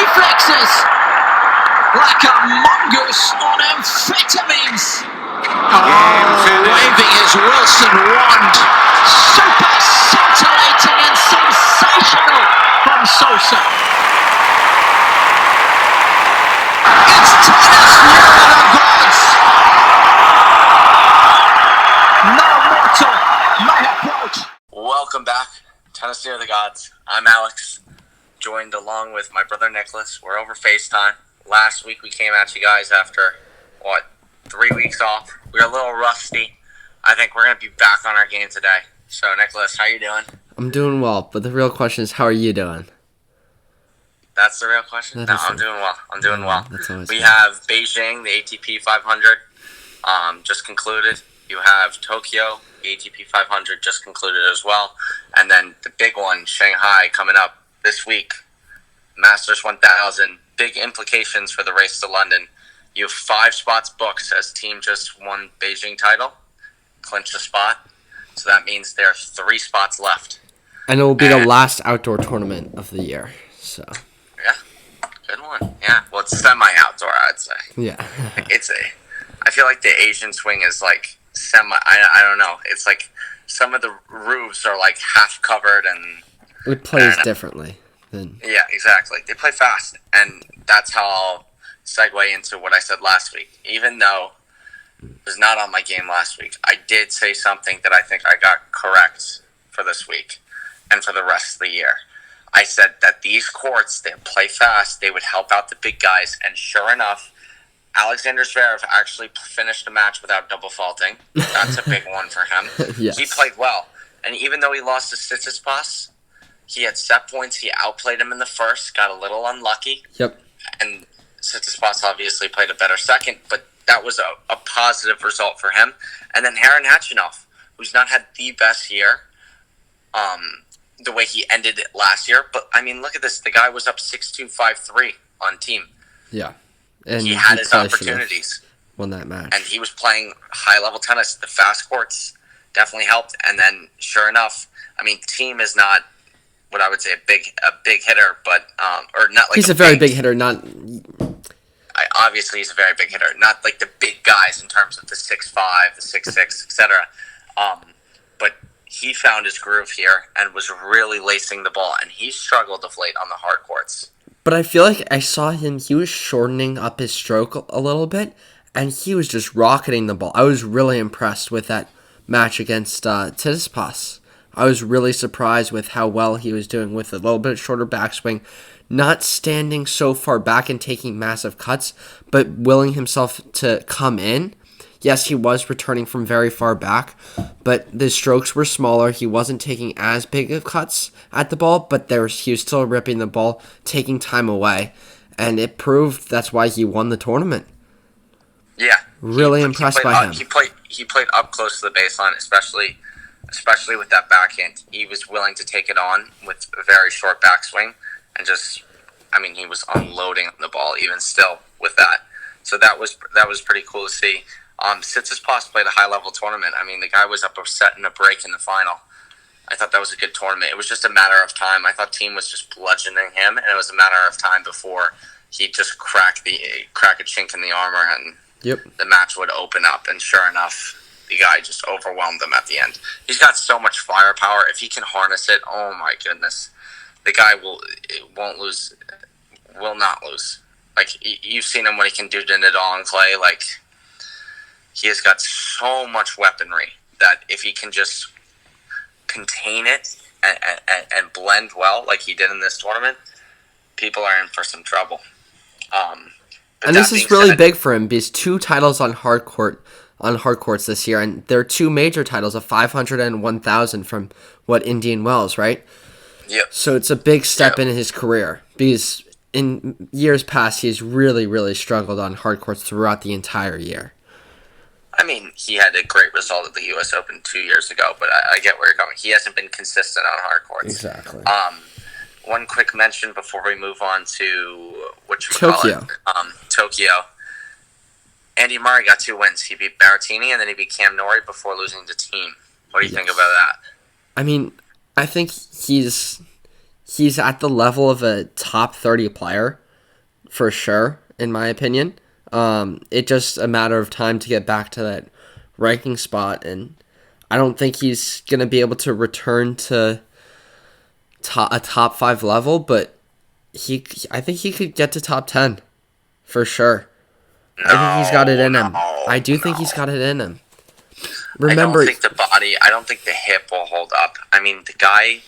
reflexes like a mongoose on amphetamines. Waving his Wilson wand. Super scintillating and sensational from Sosa. It's tennis near the gods. No mortal may approach. Welcome back, Tennis Near the Gods. I'm Alex, joined along with my brother Nicholas. We're over FaceTime. Last week we came at you guys after, 3 weeks off. We were a little rusty. I think we're going to be back on our game today. So, Nicholas, how you doing? I'm doing well, but the real question is, how are you doing? That's the real question? I'm doing well. We have Beijing, the ATP 500, just concluded. You have Tokyo, the ATP 500, just concluded as well. And then the big one, Shanghai, coming up this week. Masters 1000, big implications for the race to London. You have 5 spots booked as team just won Beijing title, clinched a spot. So that means there's 3 spots left. And it will be the last outdoor tournament of the year. So. Yeah, good one. Yeah, well, it's semi-outdoor, I'd say. Yeah. I feel like the Asian swing is like I don't know. It's like some of the roofs are like half covered and it plays differently. Yeah, exactly. They play fast, and that's how I'll segue into what I said last week. Even though it was not on my game last week, I did say something that I think I got correct for this week and for the rest of the year. I said that these courts, they play fast, they would help out the big guys, and sure enough, Alexander Zverev actually finished the match without double faulting. That's a big one for him. Yes. He played well. And even though he lost to Tsitsipas, he had set points. He outplayed him in the first, got a little unlucky. Yep. And Tsitsipas obviously played a better second, but that was a positive result for him. And then Karen Khachanov, who's not had the best year, the way he ended it last year. But, I mean, look at this. The guy was up 6-2, 5-3 on team. Yeah. And he had his opportunities. Won that match. And he was playing high-level tennis. The fast courts definitely helped. And then, sure enough, I mean, team is not what I would say a big hitter, but or not like he's a very big hitter. Obviously, he's a very big hitter. Not like the big guys in terms of the 6'5", the 6'6", etc. But he found his groove here and was really lacing the ball. And he struggled of late on the hard courts. But I feel like I saw him, he was shortening up his stroke a little bit, and he was just rocketing the ball. I was really impressed with that match against Tsitsipas. I was really surprised with how well he was doing with a little bit shorter backswing, not standing so far back and taking massive cuts, but willing himself to come in. Yes, he was returning from very far back, but the strokes were smaller. He wasn't taking as big of cuts at the ball, but he was still ripping the ball, taking time away, and it proved that's why he won the tournament. Yeah, really impressed by him. He played up close to the baseline, especially with that backhand. He was willing to take it on with a very short backswing, and he was unloading the ball even still with that. So that was pretty cool to see. Tsitsipas played a high-level tournament. I mean, the guy was up a set and a break in the final. I thought that was a good tournament. It was just a matter of time. I thought team was just bludgeoning him, and it was a matter of time before he just crack a chink in the armor, and the match would open up. And sure enough, the guy just overwhelmed him at the end. He's got so much firepower. If he can harness it, oh my goodness, the guy will not lose. Like, you've seen him when he can do Nadal and clay. Like, he has got so much weaponry that if he can just contain it and blend well like he did in this tournament, people are in for some trouble. And this is really big for him because 2 titles on hard courts this year, and there are 2 major titles, a 500 and 1000 from Indian Wells, right? Yep. So it's a big step in his career because in years past he's really, really struggled on hard courts throughout the entire year. I mean, he had a great result at the U.S. Open 2 years ago, but I get where you're going. He hasn't been consistent on hard courts. Exactly. One quick mention before we move on to Tokyo. Tokyo. Andy Murray got 2 wins. He beat Berrettini and then he beat Cam Norrie before losing to Team. What do you think about that? I mean, I think he's at the level of a top 30 player. for sure, in my opinion. It's just a matter of time to get back to that ranking spot, and I don't think he's going to be able to return to a top 5 level, but I think he could get to top 10 for sure. I think he's got it in him. I do think he's got it in him. Remember, I don't think the hip will hold up. I mean, the guy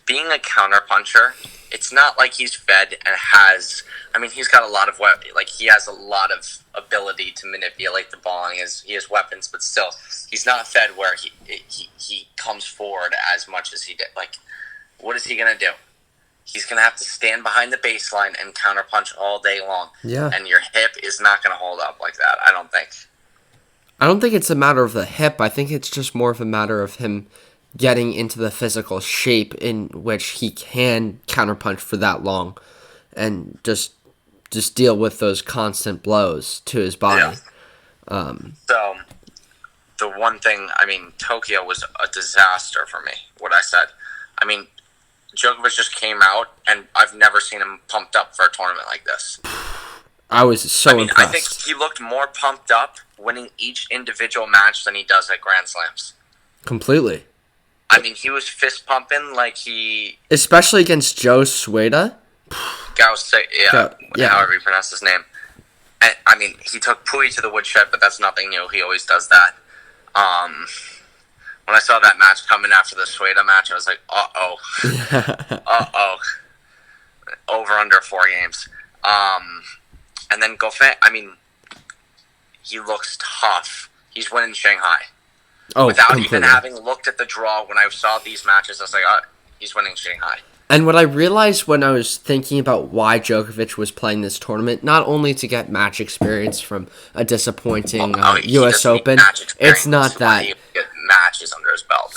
being a counterpuncher, it's not like he's fed and has. I mean, he's got a lot of he has a lot of ability to manipulate the ball, and he has weapons, but still, he's not fed where he comes forward as much as he did. Like, what is he gonna do? He's gonna have to stand behind the baseline and counterpunch all day long. Yeah. And your hip is not gonna hold up like that. I don't think. I don't think it's a matter of the hip. I think it's just more of a matter of him getting into the physical shape in which he can counterpunch for that long and just deal with those constant blows to his body. Yeah. So, the one thing, I mean, Tokyo was a disaster for me, what I said. I mean, Djokovic just came out, and I've never seen him pumped up for a tournament like this. I was so impressed. I think he looked more pumped up winning each individual match than he does at Grand Slams. Completely. I mean, he was fist pumping like he... Especially against Joe Sueda. However you pronounce his name. And, I mean, he took Pui to the woodshed, but that's nothing new. He always does that. When I saw that match coming after the Sueda match, I was like, uh-oh. Uh-oh. Over under 4 games. And then Goffin, I mean, he looks tough. He's winning Shanghai. Without completely. even having looked at the draw, when I saw these matches, I was like, he's winning Shanghai. And what I realized when I was thinking about why Djokovic was playing this tournament, not only to get match experience from a disappointing U.S. Open, it's not that. He get matches under his belt.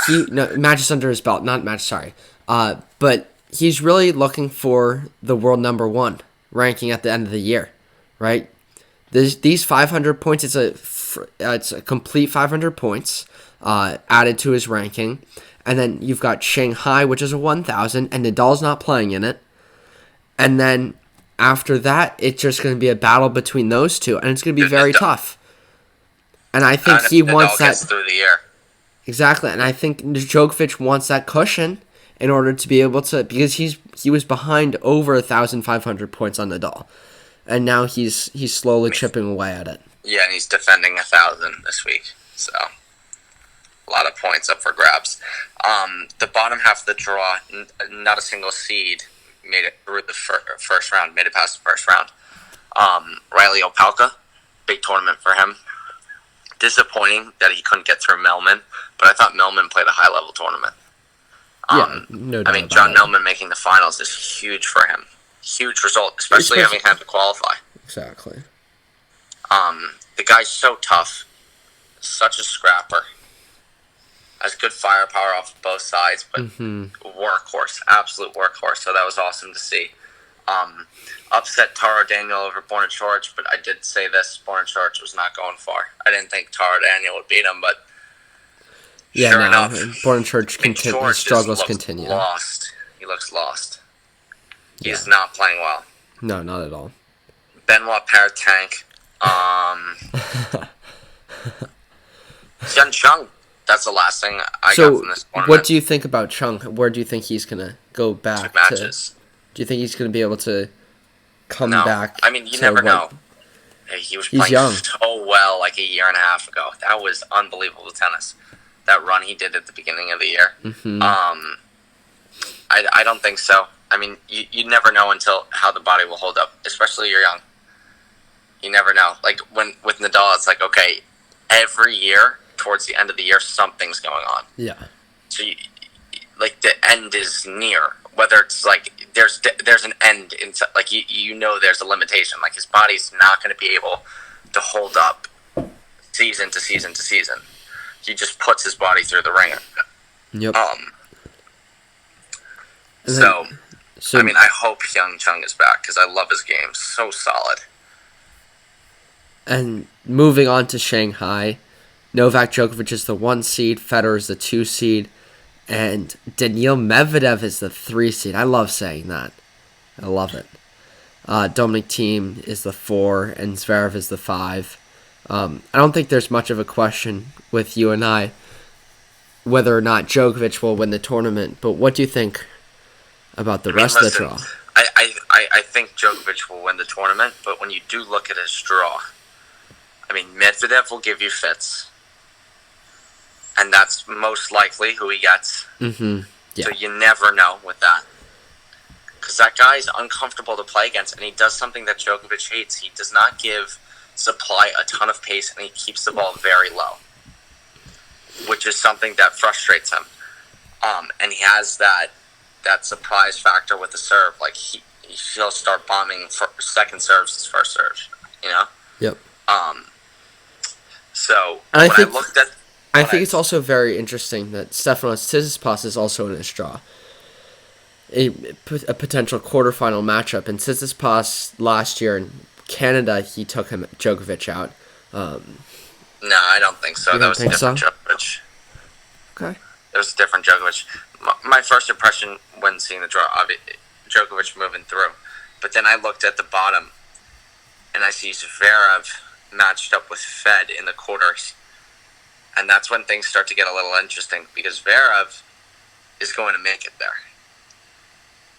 Matches under his belt, not match, sorry. But he's really looking for the world number 1 ranking at the end of the year, right? These 500 points, it's a complete 500 points added to his ranking. And then you've got Shanghai, which is a 1,000, and Nadal's not playing in it. And then after that, it's just going to be a battle between those two, and it's going to be very tough. And I think he wants that through the year. Exactly, and I think Djokovic wants that cushion in order to be able to, because he was behind over 1,500 points on Nadal, and now he's slowly chipping away at it. Yeah, and he's defending 1,000 this week, so. A lot of points up for grabs. The bottom half of the draw, not a single seed made it through the first round, made it past the first round. Riley Opelka, big tournament for him. Disappointing that he couldn't get through Millman, but I thought Millman played a high-level tournament. No doubt. I mean, John Millman making the finals is huge for him. Huge result, especially having had to qualify. Exactly. The guy's so tough, such a scrapper. Has good firepower off of both sides, but workhorse, absolute workhorse. So that was awesome to see. Upset Taro Daniel over Borna Coric, but I did say this: Borna Coric was not going far. I didn't think Taro Daniel would beat him, but sure enough, Borna Coric struggles continue. Lost. He looks lost. He's not playing well. No, not at all. Benoit Paire tank. Hyun Chung. That's the last thing I got from this tournament. What do you think about Chung? Where do you think he's going to go back 2 matches. Do you think he's going to be able to come back? I mean, you never know. He was playing so well like a year and a half ago. That was unbelievable tennis. That run he did at the beginning of the year. I don't think so. I mean, you never know until how the body will hold up, especially you're young. You never know. Like with Nadal, it's like, okay, every year, towards the end of the year, something's going on. Yeah. So, the end is near. Whether it's like there's an end in, like you know there's a limitation. Like his body's not going to be able to hold up season to season to season. He just puts his body through the ringer. Yep. So I mean, I hope Hyun Chung is back because I love his game. So solid. And moving on to Shanghai. Novak Djokovic is the 1 seed, Federer is the 2 seed, and Daniil Medvedev is the 3 seed. I love saying that. I love it. Dominic Thiem is the 4, and Zverev is the 5. I don't think there's much of a question with you and I whether or not Djokovic will win the tournament. But what do you think about the rest of the draw? I think Djokovic will win the tournament, but when you do look at his draw, I mean, Medvedev will give you fits, and that's most likely who he gets. Mm-hmm. Yeah. So you never know with that. Because that guy is uncomfortable to play against, and he does something that Djokovic hates. He does not give supply a ton of pace, and he keeps the ball very low, which is something that frustrates him. And he has that surprise factor with the serve. Like, he'll start bombing second serves his first serve, you know? Yep. So, I think it's also very interesting that Stefanos Tsitsipas is also in his draw. A potential quarterfinal matchup. And Tsitsipas last year in Canada, he took Djokovic out. No, I don't think so. That was a different Djokovic. Okay. It was a different Djokovic. My first impression when seeing the draw, Djokovic moving through. But then I looked at the bottom, and I see Zverev matched up with Fed in the quarters. And that's when things start to get a little interesting, because Zverev is going to make it there.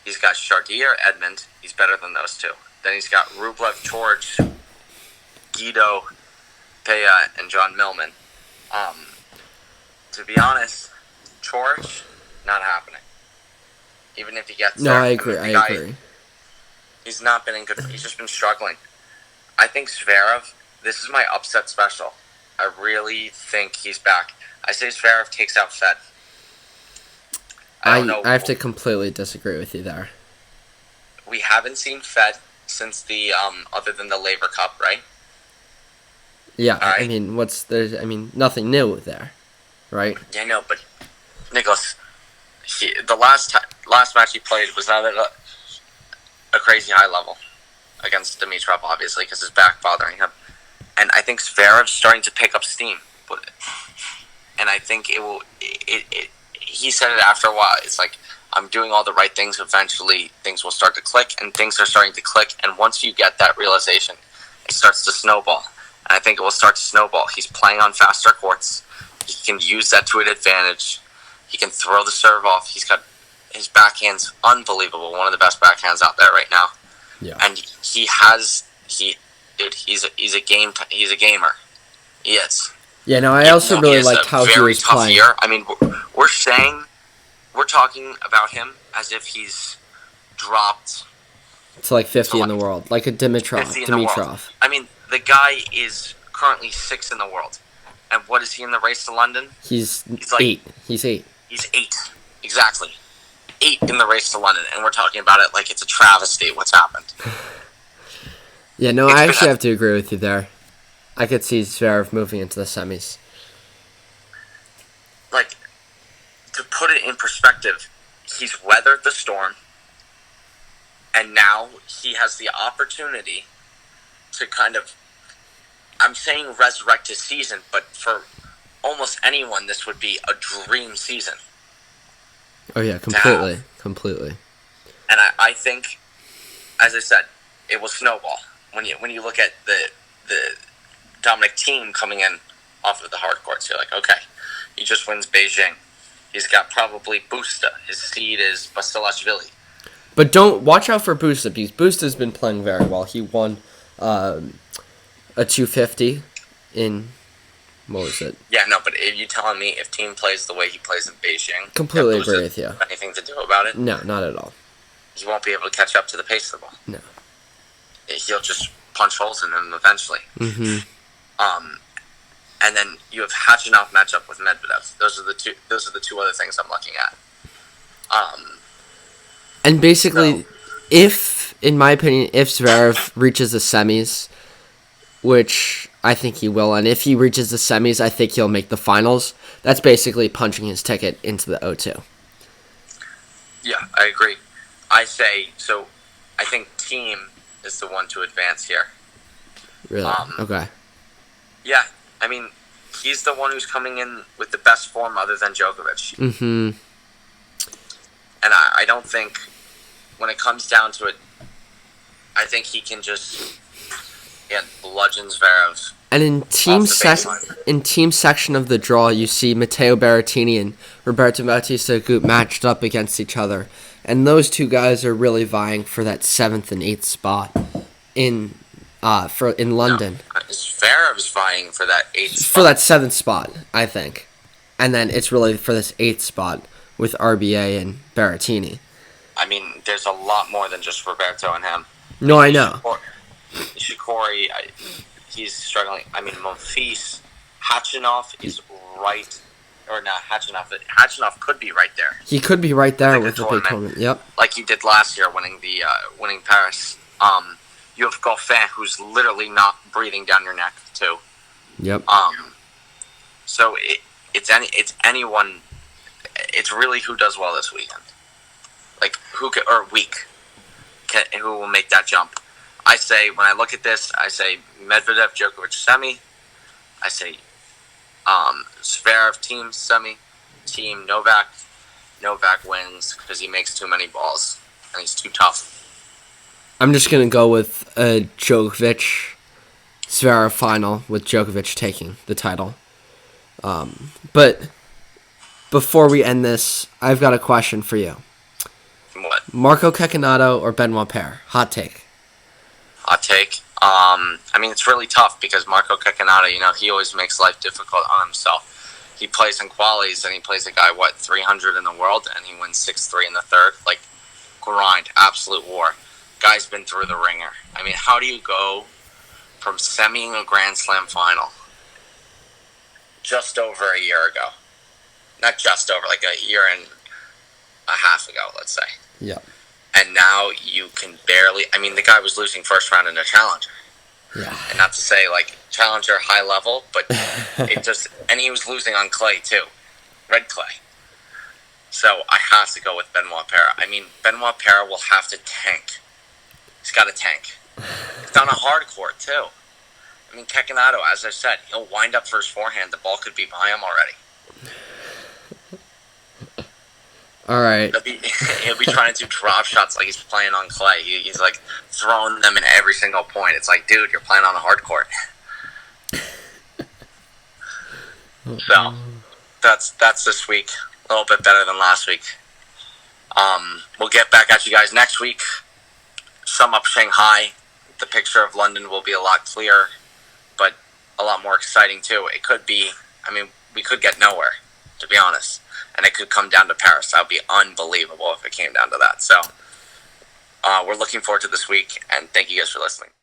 He's got Chartier, Edmund. He's better than those two. Then he's got Rublev, George, Guido, Peja, and John Millman. To be honest, George, not happening. Even if he gets there. No, I agree. I agree. He's not been in good. He's just been struggling. I think Zverev, this is my upset special. I really think he's back. I say Zverev takes out Fed. I don't know. I have to completely disagree with you there. We haven't seen Fed since the other than the Laver Cup, right? Yeah, right. I mean, nothing new there, right? Yeah, I know, but Nicholas, the last match he played was not at a crazy high level against Dimitrov, obviously, because his back bothering him. And I think Zverev's starting to pick up steam. And I think it will. He said it after a while. It's like, I'm doing all the right things. Eventually, things will start to click, and things are starting to click. And once you get that realization, it starts to snowball. And I think it will start to snowball. He's playing on faster courts. He can use that to an advantage. He can throw the serve off. He's got his backhand's unbelievable. One of the best backhands out there right now. Yeah. And he's a gamer. He is. Yeah, no, I also really liked how he was playing. Year. I mean, we're talking about him as if he's dropped to like 50 in the world, like a Dimitrov. I mean, the guy is currently 6th in the world, and what is he in the race to London? He's like 8. He's 8. He's 8, exactly. 8 in the race to London, and we're talking about it like it's a travesty. What's happened? Yeah, no, I actually have to agree with you there. I could see Zverev moving into the semis. Like, to put it in perspective, he's weathered the storm, and now he has the opportunity to kind of, I'm saying resurrect his season, but for almost anyone, this would be a dream season. Oh, yeah, completely. And I think, as I said, it will snowball. When you look at the Dominic Thiem coming in off of the hard courts, you're like, okay, he just wins Beijing. He's got probably Busta. His seed is Basilashvili. But don't watch out for Busta, because Busta's been playing very well. He won a 250 in, what was it? Yeah, no, but are you telling me if Thiem plays the way he plays in Beijing, completely agree with you. Anything to do about it? No, not at all. He won't be able to catch up to the pace of the ball. No. He'll just punch holes in them eventually. Mm-hmm. And then you have Khachanov matchup with Medvedev. Those are the two other things I'm looking at. And basically, in my opinion, if Zverev reaches the semis, which I think he will, and if he reaches the semis, I think he'll make the finals. That's basically punching his ticket into the O2. Yeah, I agree. I think Thiem is the one to advance here. Really? Okay. Yeah, I mean, he's the one who's coming in with the best form other than Djokovic. Mm-hmm. And I don't think, when it comes down to it, I think he can just bludgeon Zverev. And in team section of the draw, you see Matteo Berrettini and Roberto Bautista Agut matched up against each other, and those two guys are really vying for that 7th and 8th spot in London. No, Zverev's vying for that 8th spot. For that 7th spot, I think, and then it's really for this 8th spot with RBA and Berrettini. I mean, there's a lot more than just Roberto and him. No, I know. Nishikori, he's struggling. I mean, Monfils, Khachanov is right, or not Khachanov. Khachanov could be right there. He could be right there with the big tournament. Yep. Like he did last year, winning Paris. You have Goffin, who's literally not breathing down your neck too. Yep. So it's anyone. It's really who does well this weekend. Like who will make that jump. I say, when I look at this, I say Medvedev, Djokovic, semi. I say Zverev, team, semi. Team, Novak. Novak wins because he makes too many balls, and he's too tough. I'm just going to go with a Djokovic-Zverev final, with Djokovic taking the title. But before we end this, I've got a question for you. What? Marco Cecchinato or Benoit Paire? Hot take. Hot take. I mean, it's really tough because Marco Cecchinato, he always makes life difficult on himself. He plays in qualies, and he plays a guy, 300 in the world, and he wins 6-3 in the third. Like, grind, absolute war. Guy's been through the ringer. I mean, how do you go from semiing a Grand Slam final just over a year ago? Not just over, like a year and a half ago, let's say. Yeah. And now you can barely... I mean, the guy was losing first round in a Challenger. Yeah. And not to say, Challenger high level, but it just... And he was losing on clay, too. Red clay. So I have to go with Benoit Paire. I mean, Benoit Paire will have to tank. He's got to tank. It's on a hard court, too. I mean, Cecchinato, as I said, he'll wind up for his forehand. The ball could be by him already. All right. He'll be trying to do drop shots like he's playing on clay. He's throwing them in every single point. It's like, dude, you're playing on a hard court. So that's this week. A little bit better than last week. We'll get back at you guys next week. Sum up Shanghai. The picture of London will be a lot clearer, but a lot more exciting too. It could be. I mean, we could get nowhere, to be honest. And it could come down to Paris. That would be unbelievable if it came down to that. So we're looking forward to this week, and thank you guys for listening.